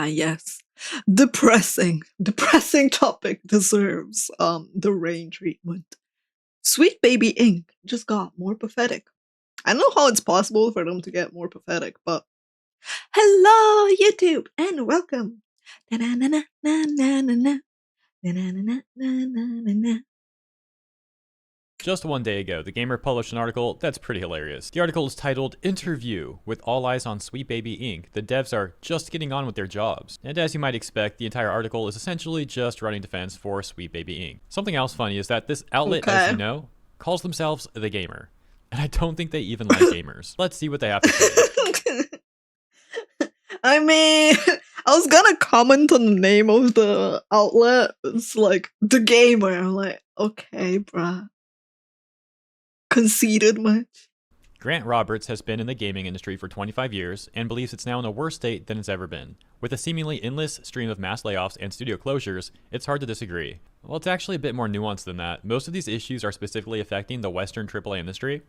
Yes. Depressing topic deserves the rain treatment. Sweet Baby Inc. just got more pathetic. I don't know how it's possible for them to get more pathetic, but hello YouTube and welcome. Na-na-na-na-na-na-na. Na-na-na-na-na-na-na. Just one day ago, The Gamer published an article that's pretty hilarious. The article is titled, Interview with All Eyes on Sweet Baby Inc. The devs are just getting on with their jobs. And as you might expect, the entire article is essentially just running defense for Sweet Baby Inc. Something else funny is that this outlet, as you know, calls themselves The Gamer. And I don't think they even like gamers. Let's see what they have to say. I mean, I was gonna comment on the name of the outlet. It's like, The Gamer. I'm like, okay, bruh. Conceited much? Grant Roberts has been in the gaming industry for 25 years and believes it's now in a worse state than it's ever been. With a seemingly endless stream of mass layoffs and studio closures, it's hard to disagree. Well, it's actually a bit more nuanced than that. Most of these issues are specifically affecting the Western AAA industry.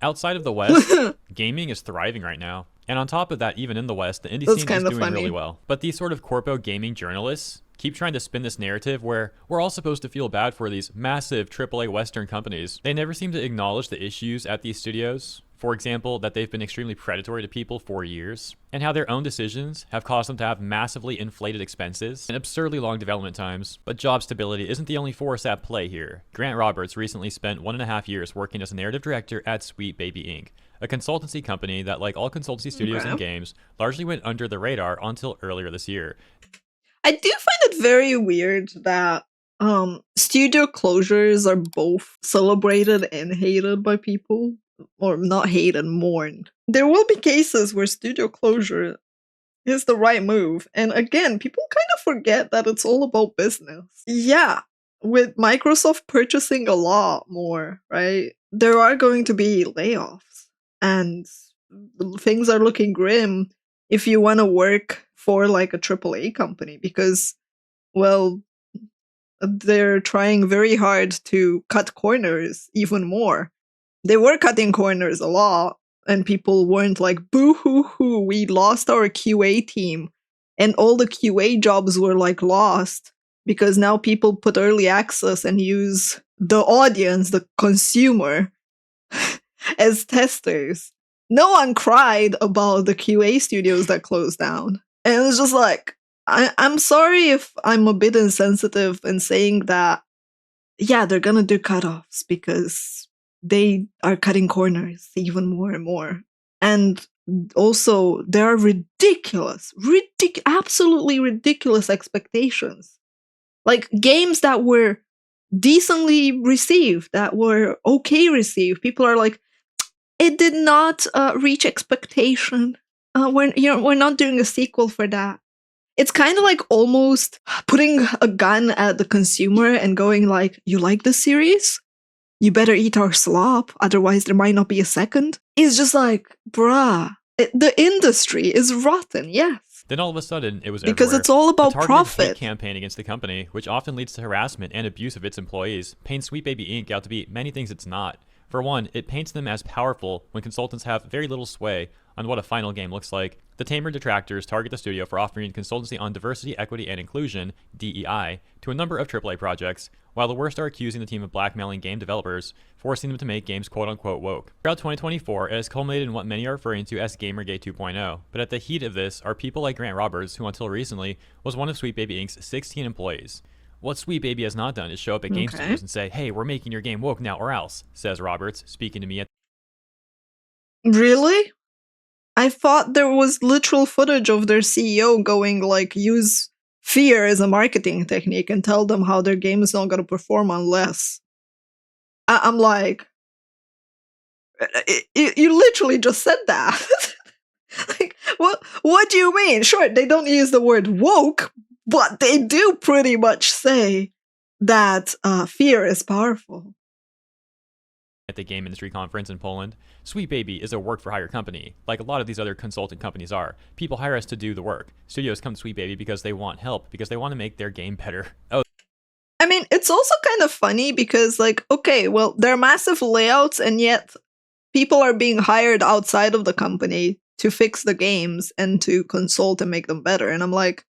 Outside of the West, gaming is thriving right now. And on top of that, even in the West, the indie scene is doing really well. But these sort of corpo gaming journalists keep trying to spin this narrative where we're all supposed to feel bad for these massive AAA Western companies. They never seem to acknowledge the issues at these studios. For example, that they've been extremely predatory to people for years, and how their own decisions have caused them to have massively inflated expenses and absurdly long development times. But job stability isn't the only force at play here. Grant Roberts recently spent 1.5 years working as a narrative director at Sweet Baby Inc., a consultancy company that, like all consultancy studios and games, largely went under the radar until earlier this year. I do find it very weird that studio closures are both celebrated and hated by people. Or not hated, mourned. There will be cases where studio closure is the right move. And again, people kind of forget that it's all about business. Yeah, with Microsoft purchasing a lot more, right? There are going to be layoffs. And things are looking grim if you want to work for like a AAA company. Because, well, they're trying very hard to cut corners even more. They were cutting corners a lot, and people weren't like, boo-hoo-hoo, we lost our QA team. And all the QA jobs were like lost, because now people put early access and use the audience, the consumer, as testers. No one cried about the QA studios that closed down. And it's just like, I'm sorry if I'm a bit insensitive in saying that, yeah, they're gonna do cutoffs, because they are cutting corners even more and more. And also, there are absolutely ridiculous expectations. Like, games that were decently received, that were okay received. People are like, it did not reach expectation. We're not doing a sequel for that. It's kind of like almost putting a gun at the consumer and going like, you like this series? You better eat our slop, otherwise there might not be a second. It's just like, bruh, the industry is rotten, yes. Then all of a sudden, it was because everywhere. It's all about a profit. Hate campaign against the company, which often leads to harassment and abuse of its employees, paints Sweet Baby Inc. out to be many things it's not. For one, it paints them as powerful when consultants have very little sway on what a final game looks like. The tamer detractors target the studio for offering consultancy on diversity, equity, and inclusion, DEI, to a number of AAA projects, while the worst are accusing the team of blackmailing game developers, forcing them to make games quote-unquote woke. Throughout 2024, it has culminated in what many are referring to as Gamergate 2.0, but at the heat of this are people like Grant Roberts, who until recently was one of Sweet Baby Inc.'s 16 employees. What Sweet Baby has not done is show up at game studios and say, hey, we're making your game woke now or else, says Roberts, speaking to me at... Really? I thought there was literal footage of their CEO going like, use fear as a marketing technique and tell them how their game is not going to perform unless. I'm like, you literally just said that. Like, what do you mean? Sure, they don't use the word woke, but they do pretty much say that fear is powerful. At the game industry conference in Poland, Sweet Baby is a work-for-hire company, like a lot of these other consultant companies are. People hire us to do the work. Studios come to Sweet Baby because they want help, because they want to make their game better. Oh. I mean, it's also kind of funny because, like, okay, well, there are massive layouts, and yet people are being hired outside of the company to fix the games and to consult and make them better. And I'm like,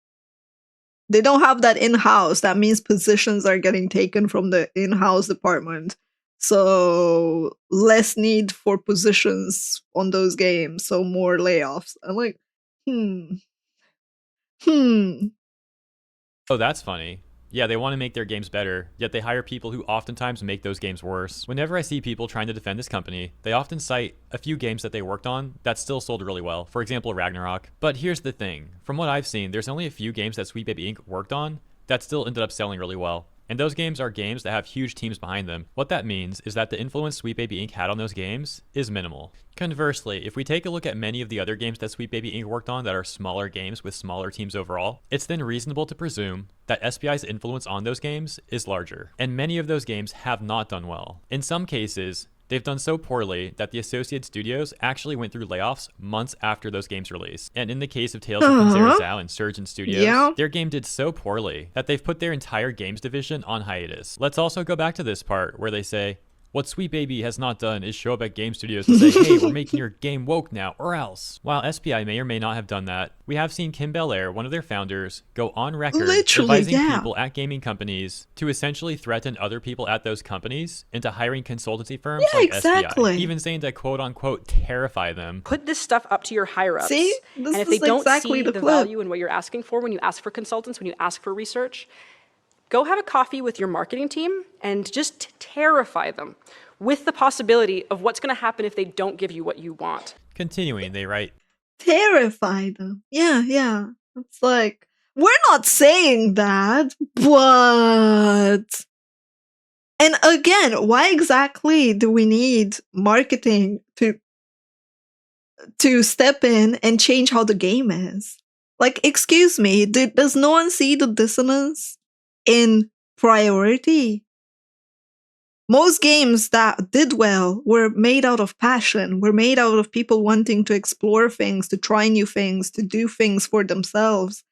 They don't have that in-house. That means positions are getting taken from the in-house department. So less need for positions on those games. So more layoffs. I'm like, hmm, hmm. Oh, that's funny. Yeah, they want to make their games better, yet they hire people who oftentimes make those games worse. Whenever I see people trying to defend this company, they often cite a few games that they worked on that still sold really well, for example, Ragnarok. But here's the thing, from what I've seen, there's only a few games that Sweet Baby Inc. worked on that still ended up selling really well. And those games are games that have huge teams behind them. What that means is that the influence Sweet Baby Inc. had on those games is minimal. Conversely, if we take a look at many of the other games that Sweet Baby Inc. worked on that are smaller games with smaller teams overall, it's then reasonable to presume that SBI's influence on those games is larger. And many of those games have not done well. In some cases, they've done so poorly that the associated studios actually went through layoffs months after those games released. And in the case of Tales of Kinzerezao and Surgeon Studios, Yeah. their game did so poorly that they've put their entire games division on hiatus. Let's also go back to this part where they say, what Sweet Baby has not done is show up at game studios and say, hey, we're making your game woke now, or else. While SPI may or may not have done that, we have seen Kim Belair, one of their founders, go on record Literally, advising yeah. people at gaming companies to essentially threaten other people at those companies into hiring consultancy firms Yeah, like exactly. SPI, even saying to quote unquote terrify them. Put this stuff up to your higher ups. See? This and if is they don't exactly see the the clip. value in what you're asking for when you ask for consultants, when you ask for research, go have a coffee with your marketing team and just terrify them with the possibility of what's going to happen if they don't give you what you want. Continuing, they write, Terrify them. Yeah, yeah. It's like, we're not saying that, but. And again, why exactly do we need marketing to step in and change how the game is? Like, excuse me, does no one see the dissonance in priority? Most games that did well were made out of passion, were made out of people wanting to explore things, to try new things, to do things for themselves,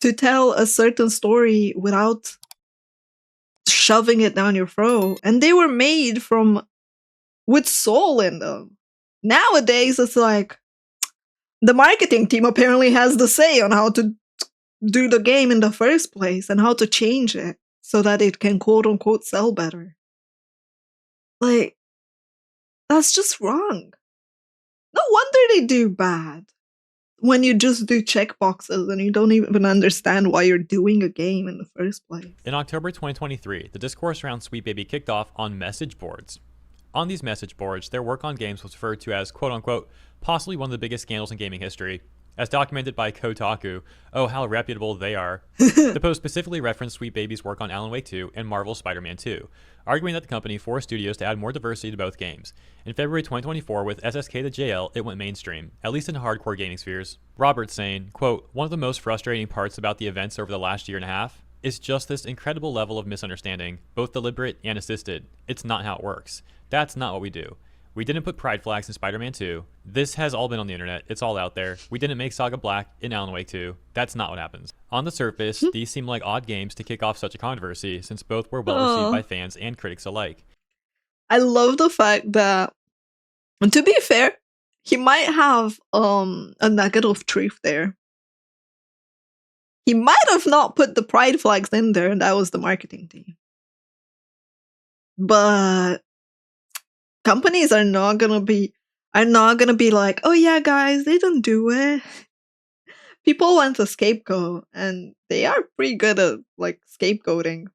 to tell a certain story without shoving it down your throat. And they were made with soul in them. Nowadays, it's like the marketing team apparently has the say on how to do the game in the first place and how to change it so that it can quote unquote sell better. Like, that's just wrong. No wonder they do bad. When you just do checkboxes and you don't even understand why you're doing a game in the first place. in October 2023, the discourse around Sweet Baby kicked off on message boards. On these message boards, their work on games was referred to as quote unquote possibly one of the biggest scandals in gaming history. As documented by Kotaku, oh how reputable they are. The post specifically referenced Sweet Baby's work on Alan Wake 2 and Marvel's Spider-Man 2, arguing that the company forced studios to add more diversity to both games. In February 2024, with SSK to JL, it went mainstream, at least in hardcore gaming spheres. Roberts saying, quote, one of the most frustrating parts about the events over the last year and a half is just this incredible level of misunderstanding, both deliberate and assisted. It's not how it works. That's not what we do. We didn't put pride flags in Spider-Man 2. This has all been on the internet. It's all out there. We didn't make Saga Black in Alan Wake 2. That's not what happens. On the surface, these seem like odd games to kick off such a controversy, since both were well received by fans and critics alike. I love the fact that, and to be fair, he might have a nugget of truth there. He might have not put the pride flags in there, and that was the marketing team. But companies are not gonna be like, oh yeah, guys, they didn't do it. People want a scapegoat, and they are pretty good at like scapegoating.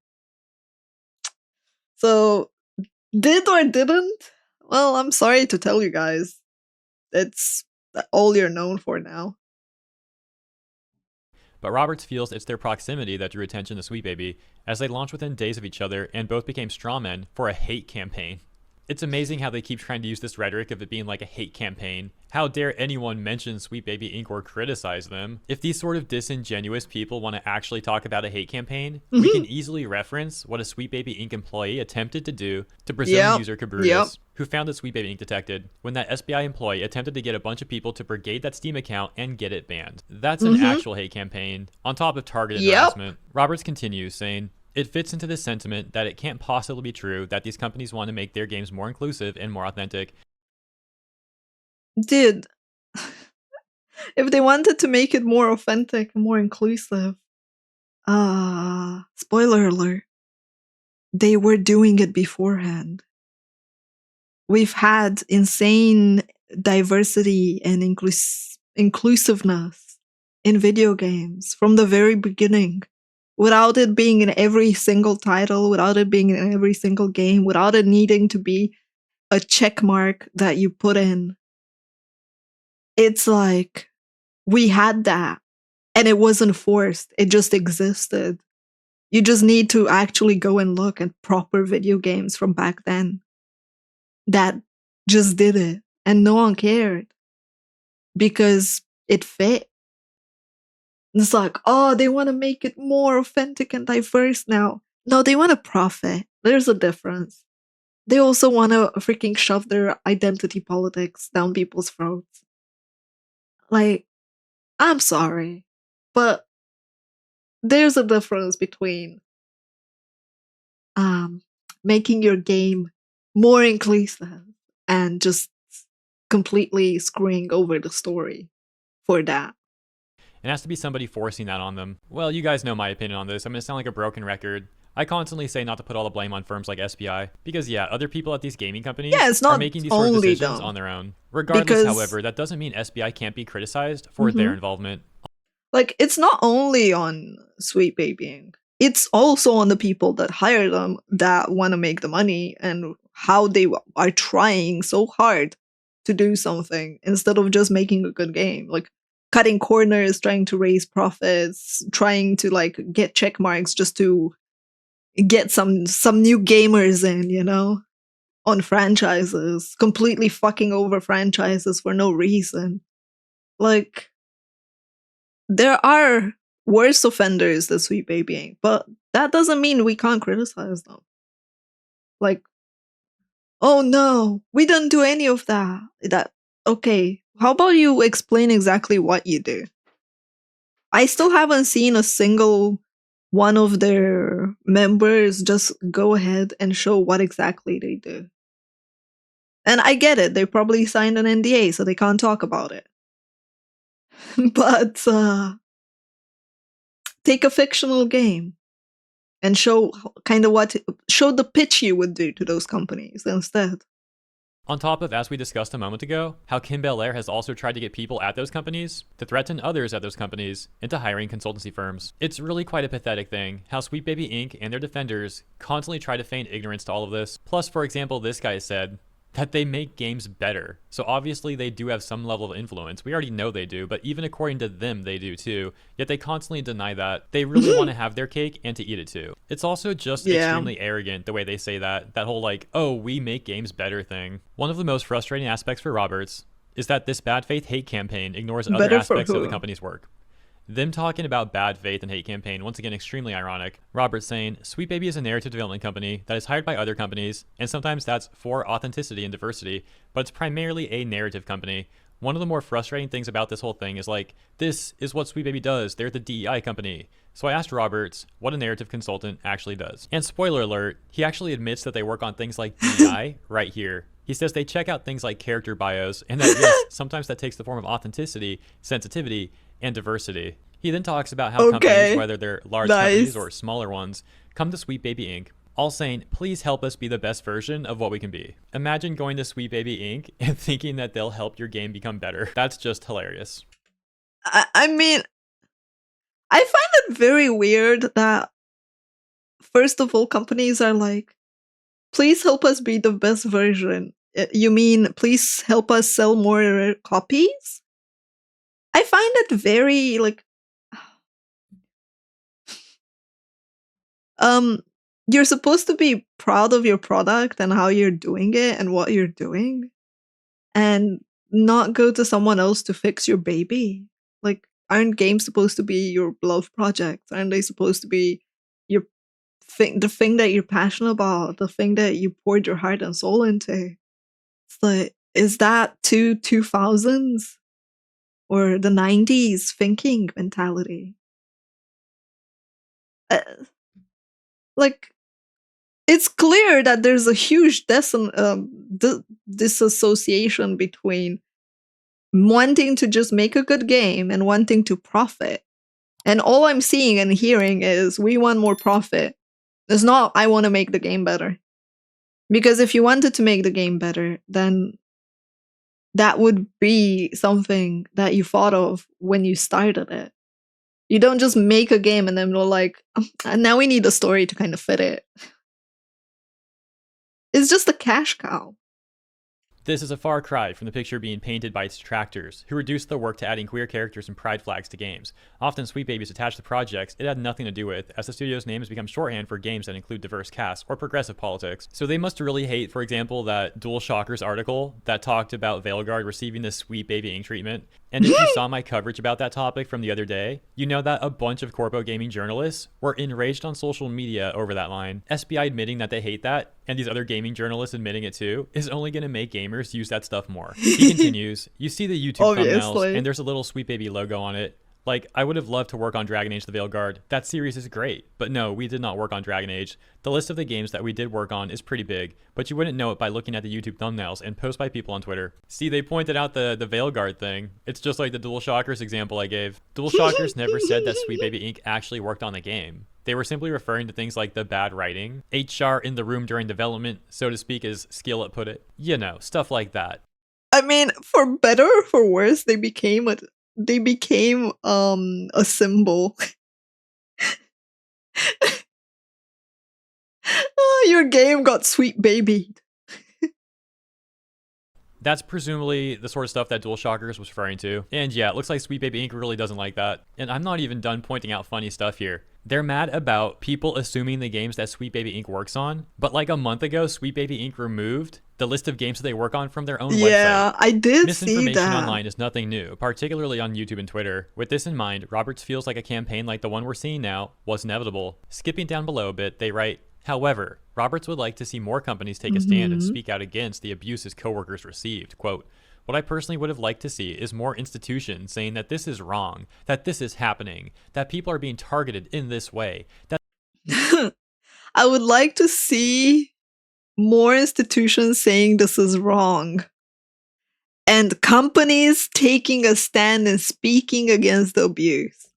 So, did or didn't? Well, I'm sorry to tell you guys, it's all you're known for now. But Roberts feels it's their proximity that drew attention to Sweet Baby, as they launched within days of each other and both became strawmen for a hate campaign. It's amazing how they keep trying to use this rhetoric of it being like a hate campaign. How dare anyone mention Sweet Baby Inc. or criticize them? If these sort of disingenuous people want to actually talk about a hate campaign, we can easily reference what a Sweet Baby Inc. employee attempted to do to Brazilian user Cabrudas, who founded Sweet Baby Inc. Detected, when that SBI employee attempted to get a bunch of people to brigade that Steam account and get it banned. That's an actual hate campaign, on top of targeted harassment. Roberts continues, saying, it fits into this sentiment that it can't possibly be true that these companies want to make their games more inclusive and more authentic. Dude, if they wanted to make it more authentic and more inclusive, Spoiler alert. They were doing it beforehand. We've had insane diversity and inclusiveness in video games from the very beginning. Without it being in every single title, without it being in every single game, without it needing to be a check mark that you put in. It's like, we had that. And it wasn't forced. It just existed. You just need to actually go and look at proper video games from back then that just did it. And no one cared. Because it fit. It's like, oh, they want to make it more authentic and diverse now. No, they want to profit. There's a difference. They also want to freaking shove their identity politics down people's throats. Like, I'm sorry, but there's a difference between making your game more inclusive and just completely screwing over the story for that. It has to be somebody forcing that on them. Well, you guys know my opinion on this. I'm going to sound like a broken record. I constantly say not to put all the blame on firms like SPI because, yeah, other people at these gaming companies are making these sort of decisions on their own. Regardless, however, that doesn't mean SPI can't be criticized for their involvement. Like, it's not only on Sweet Babying. It's also on the people that hire them that want to make the money and how they are trying so hard to do something instead of just making a good game. Like, cutting corners, trying to raise profits, trying to, like, get check marks just to get some new gamers in, you know, on franchises, completely fucking over franchises for no reason. Like, there are worse offenders than Sweet Babying, but that doesn't mean we can't criticize them. Like, oh no, we don't do any of that. Okay, how about you explain exactly what you do? I still haven't seen a single one of their members just go ahead and show what exactly they do. And I get it, they probably signed an NDA, so they can't talk about it. But take a fictional game and show show the pitch you would do to those companies instead. On top of, as we discussed a moment ago, how Kim Belair has also tried to get people at those companies to threaten others at those companies into hiring consultancy firms. It's really quite a pathetic thing how Sweet Baby Inc. and their defenders constantly try to feign ignorance to all of this. Plus, for example, this guy said that they make games better. So obviously they do have some level of influence. We already know they do, but even according to them, they do too. Yet they constantly deny that. They really want to have their cake and to eat it too. It's also just extremely arrogant the way they say that whole like, oh, we make games better thing. One of the most frustrating aspects for Roberts is that this bad faith hate campaign ignores other aspects of the company's work. Them talking about bad faith and hate campaign, once again, extremely ironic. Roberts saying, Sweet Baby is a narrative development company that is hired by other companies, and sometimes that's for authenticity and diversity, but it's primarily a narrative company. One of the more frustrating things about this whole thing is like, this is what Sweet Baby does. They're the DEI company. So I asked Roberts what a narrative consultant actually does. And spoiler alert, he actually admits that they work on things like DEI right here. He says they check out things like character bios, and that yes, sometimes that takes the form of authenticity, sensitivity, and diversity. He then talks about how companies, whether they're large companies or smaller ones, come to Sweet Baby Inc., all saying, please help us be the best version of what we can be. Imagine going to Sweet Baby Inc. and thinking that they'll help your game become better. That's just hilarious. I mean, I find it very weird that, first of all, companies are like, please help us be the best version. You mean, please help us sell more copies? I find it very, like, you're supposed to be proud of your product and how you're doing it and what you're doing, and not go to someone else to fix your baby. Like, aren't games supposed to be your love project? Aren't they supposed to be your the thing that you're passionate about, the thing that you poured your heart and soul into? It's like, is that 2000s? Or the 90s thinking mentality? Like, it's clear that there's a huge disassociation between wanting to just make a good game and wanting to profit. And all I'm seeing and hearing is we want more profit. It's not I want to make the game better. Because if you wanted to make the game better, then that would be something that you thought of when you started it. You don't just make a game and then we're like, now we need a story to kind of fit it. It's just a cash cow. This is a far cry from the picture being painted by its detractors, who reduced the work to adding queer characters and pride flags to games. Often Sweet Babies attached to projects it had nothing to do with, as the studio's name has become shorthand for games that include diverse casts or progressive politics. So they must really hate, for example, that DualShockers article that talked about Veilguard receiving this Sweet Baby Inc. treatment. And if you saw my coverage about that topic from the other day, you know that a bunch of corpo gaming journalists were enraged on social media over that line. SBI admitting that they hate that, and these other gaming journalists admitting it too, is only going to make gamers use that stuff more. He continues, you see the YouTube thumbnails, and there's a little Sweet Baby logo on it. Like, I would have loved to work on Dragon Age the Veilguard. That series is great. But no, we did not work on Dragon Age. The list of the games that we did work on is pretty big, but you wouldn't know it by looking at the YouTube thumbnails and posts by people on Twitter. See, they pointed out the Veilguard thing. It's just like the DualShockers example I gave. DualShockers never said that Sweet Baby Inc. actually worked on the game. They were simply referring to things like the bad writing, HR in the room during development, so to speak, as Skillet put it. You know, stuff like that. I mean, for better or for worse, they became a symbol. Your game got Sweet Babied. That's presumably the sort of stuff that DualShockers was referring to. And yeah, it looks like Sweet Baby Inc. really doesn't like that. And I'm not even done pointing out funny stuff here. They're mad about people assuming the games that Sweet Baby Inc. works on, but like a month ago, Sweet Baby Inc. removed the list of games that they work on from their own website. Yeah, I did see that. Misinformation online is nothing new, particularly on YouTube and Twitter. With this in mind, Roberts feels like a campaign like the one we're seeing now was inevitable. Skipping down below a bit, they write, however, Roberts would like to see more companies take a stand and speak out against the abuse his coworkers received. Quote, what I personally would have liked to see is more institutions saying that this is wrong, that this is happening, that people are being targeted in this way. That I would like to see more institutions saying this is wrong. And companies taking a stand and speaking against the abuse.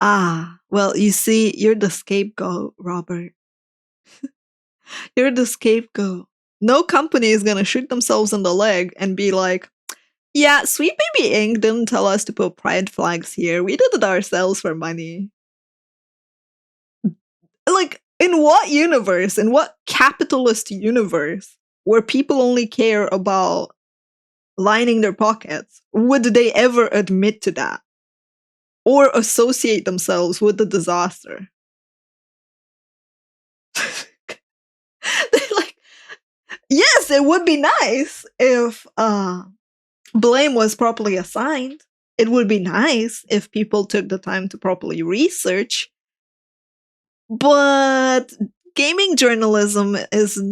Ah, well, you see, you're the scapegoat, Robert. You're the scapegoat. No company is gonna shoot themselves in the leg and be like, yeah, Sweet Baby Inc. didn't tell us to put pride flags here. We did it ourselves for money. Like, in what universe, in what capitalist universe, where people only care about lining their pockets, would they ever admit to that? Or associate themselves with the disaster? Like, yes, it would be nice if blame was properly assigned. It would be nice if people took the time to properly research. But gaming journalism is,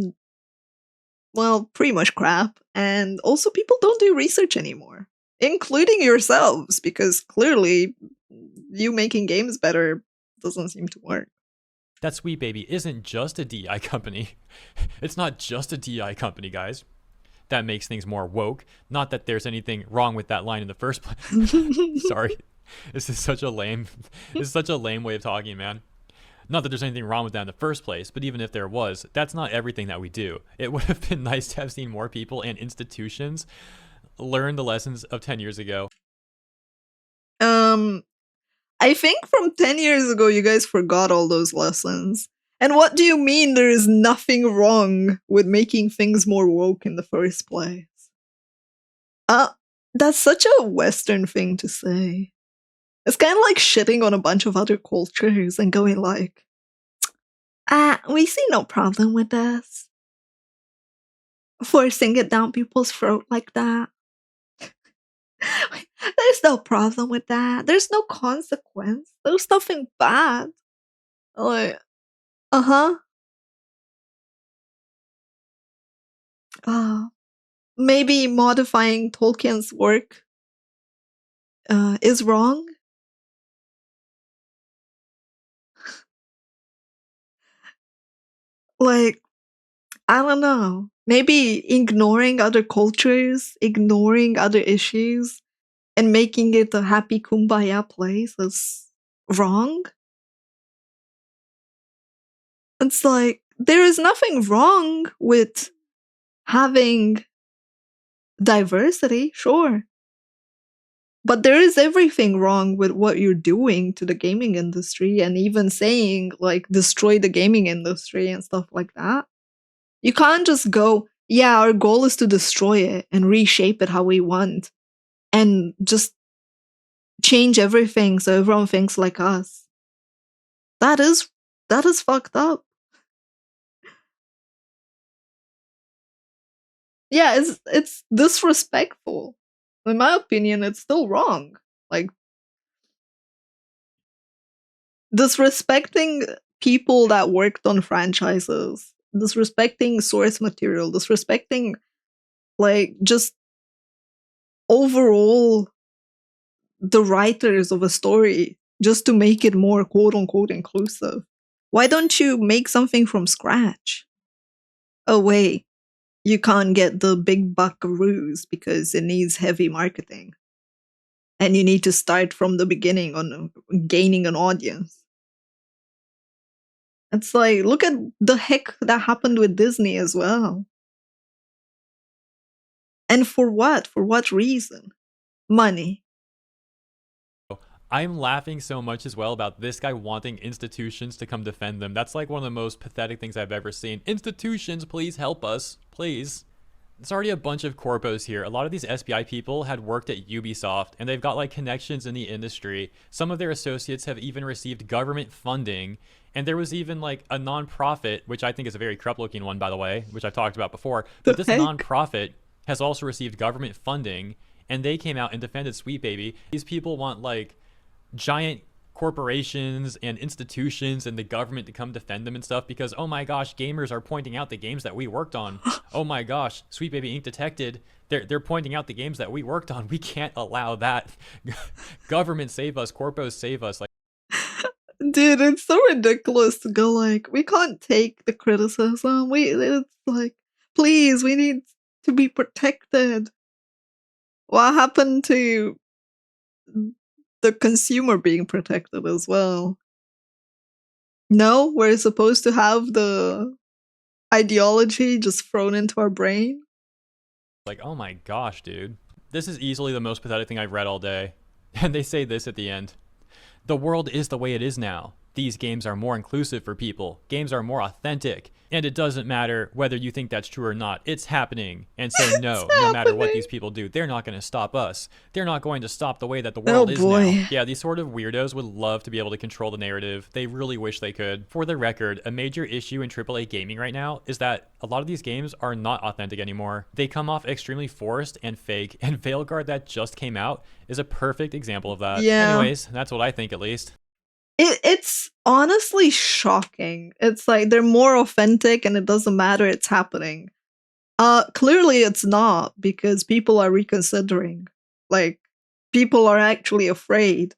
well, pretty much crap. And also people don't do research anymore, including yourselves, because clearly you making games better doesn't seem to work. That Sweet Baby isn't just a DEI company. It's not just a DEI company, guys. That makes things more woke. Not that there's anything wrong with that line in the first place. Sorry. This is such a lame way of talking, man. Not that there's anything wrong with that in the first place, but even if there was, that's not everything that we do. It would have been nice to have seen more people and institutions learn the lessons of 10 years ago. I think from 10 years ago, you guys forgot all those lessons. And what do you mean there is nothing wrong with making things more woke in the first place? That's such a Western thing to say. It's kind of like shitting on a bunch of other cultures and going like, we see no problem with this. Forcing it down people's throat like that. There's no problem with that. There's no consequence. There's nothing bad. Like, maybe modifying Tolkien's work is wrong. Like, I don't know. Maybe ignoring other cultures, ignoring other issues, and making it a happy kumbaya place is wrong? It's like, there is nothing wrong with having diversity, sure. But there is everything wrong with what you're doing to the gaming industry, and even saying, like, destroy the gaming industry and stuff like that. You can't just go, yeah, our goal is to destroy it and reshape it how we want, and just change everything so everyone thinks like us. That is fucked up. Yeah, it's disrespectful. In my opinion, it's still wrong. Like, disrespecting people that worked on franchises, disrespecting source material, disrespecting, like, just overall the writers of a story just to make it more quote unquote inclusive. Why don't you make something from scratch? Oh, wait, you can't get the big buckaroos because it needs heavy marketing. And you need to start from the beginning on gaining an audience. It's like, look at the heck that happened with Disney as well. And for what? For what reason? Money. I'm laughing so much as well about this guy wanting institutions to come defend them. That's like one of the most pathetic things I've ever seen. Institutions, please help us. Please. There's already a bunch of corpos here. A lot of these SBI people had worked at Ubisoft, and they've got like connections in the industry. Some of their associates have even received government funding. And there was even like a nonprofit, which I think is a very corrupt looking one, by the way, which I've talked about before. But this nonprofit has also received government funding, and they came out and defended Sweet Baby. These people want like giant corporations and institutions and the government to come defend them and stuff because, oh my gosh, gamers are pointing out the games that we worked on. Oh my gosh, Sweet Baby Inc. detected. They're pointing out the games that we worked on. We can't allow that. Government save us. Corpos save us. Like, dude, it's so ridiculous to go like, we can't take the criticism. It's like, please, we need to be protected. What happened to the consumer being protected as well? No, we're supposed to have the ideology just thrown into our brain. like, oh my gosh, dude. This is easily the most pathetic thing I've read all day. And they say this at the end. The world is the way it is now. These games are more inclusive for people. Games are more authentic. And it doesn't matter whether you think that's true or not. It's happening. And so no matter what these people do, they're not going to stop us. They're not going to stop the way that the world is now. Yeah, these sort of weirdos would love to be able to control the narrative. They really wish they could. For the record, a major issue in AAA gaming right now is that a lot of these games are not authentic anymore. They come off extremely forced and fake, and Veilguard that just came out is a perfect example of that. Yeah. Anyways, that's what I think at least. It's honestly shocking. It's like they're more authentic and it doesn't matter, it's happening. Clearly it's not, because people are reconsidering. Like, people are actually afraid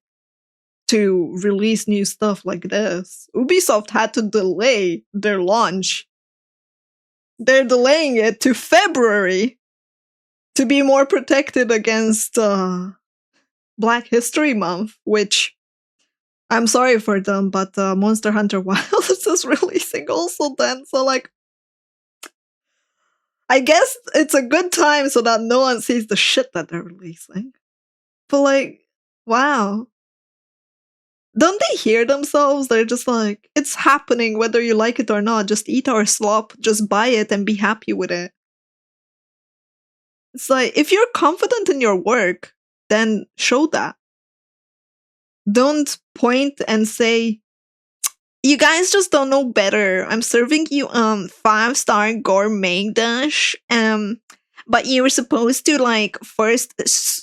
to release new stuff like this. Ubisoft had to delay their launch. They're delaying it to February to be more protected against Black History Month, which, I'm sorry for them, but Monster Hunter Wilds is releasing also then, so like, I guess it's a good time so that no one sees the shit that they're releasing. But like, wow. Don't they hear themselves? They're just like, it's happening whether you like it or not, just eat our slop, just buy it and be happy with it. It's like, if you're confident in your work, then show that. Don't point and say, you guys just don't know better. I'm serving you 5-star gourmet dish. But you were supposed to like first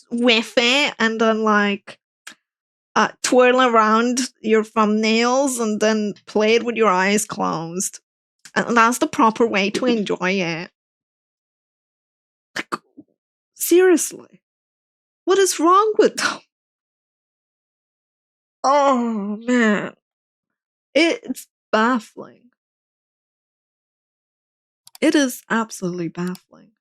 whiff it and then like twirl around your thumbnails and then play it with your eyes closed. And that's the proper way to enjoy it. Like, seriously. What is wrong with them? Oh man. It's baffling. It is absolutely baffling.